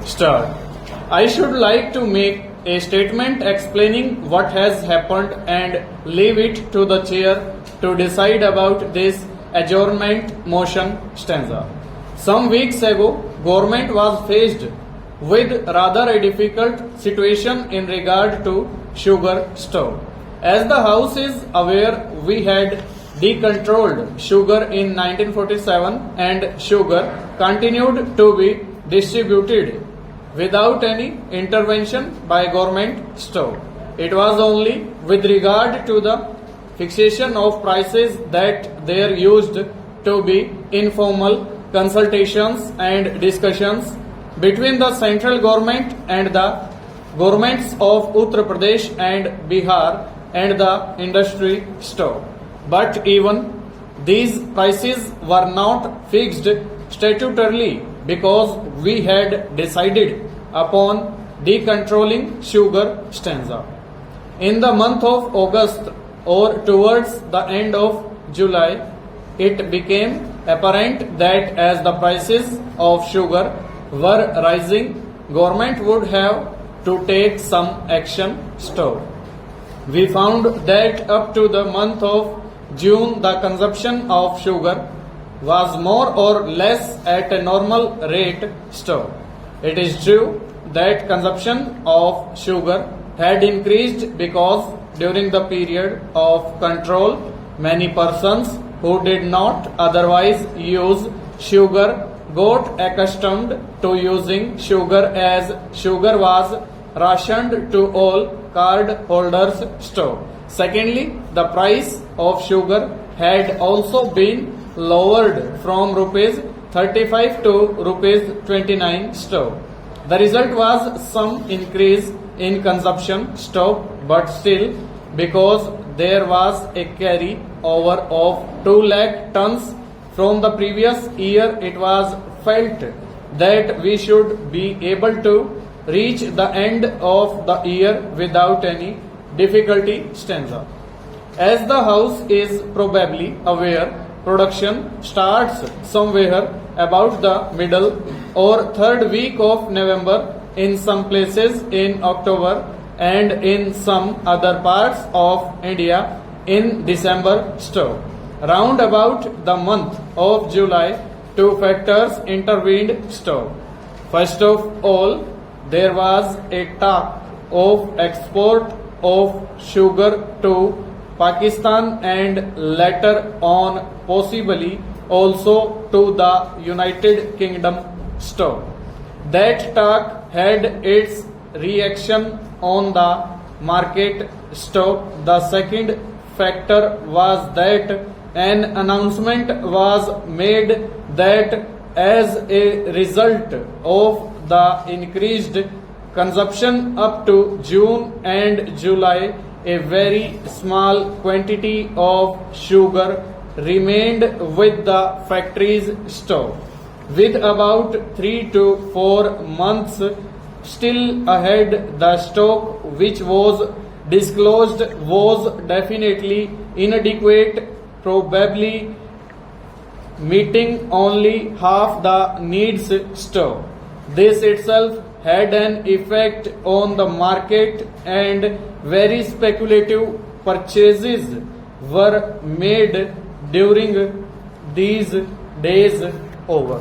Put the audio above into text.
Start. I should like to make a statement explaining what has happened and leave it to the chair to decide about this adjournment motion stanza. Some weeks ago, government was faced with rather a difficult situation in regard to sugar stove. As the House is aware, we had decontrolled sugar in 1947 and sugar continued to be distributed without any intervention by government stove. It was only with regard to the fixation of prices that there used to be informal consultations and discussions between the central government and the governments of Uttar Pradesh and Bihar and the industry stove. But even these prices were not fixed statutorily because we had decided upon decontrolling sugar stanza. In the month of August or towards the end of July, it became apparent that as the prices of sugar were rising, government would have to take some action stove. We found that up to the month of June, the consumption of sugar was more or less at a normal rate stove. It is true that consumption of sugar had increased because during the period of control, many persons who did not otherwise use sugar got accustomed to using sugar as sugar was rationed to all card holders stove. Secondly, the price of sugar had also been lowered from rupees 35 to rupees 29 stove. The result was some increase in consumption stove, but still because there was a carry over of 2 lakh tons from the previous year, it was felt that we should be able to reach the end of the year without any difficulty stanza. As the House is probably aware, production starts somewhere about the middle or third week of November, in some places in October, and in some other parts of India in December stove. Round about the month of July, 2 factors intervened stove. First of all, there was a talk of export of sugar to Pakistan and later on possibly also to the United Kingdom stove. That talk had its reaction on the market stove. The second factor was that an announcement was made that as a result of the increased consumption up to June and July, a very small quantity of sugar remained with the factory's stock. With about 3 to 4 months still ahead, the stock which was disclosed was definitely inadequate, probably meeting only half the needs stock. This itself had an effect on the market and very speculative purchases were made during these days over.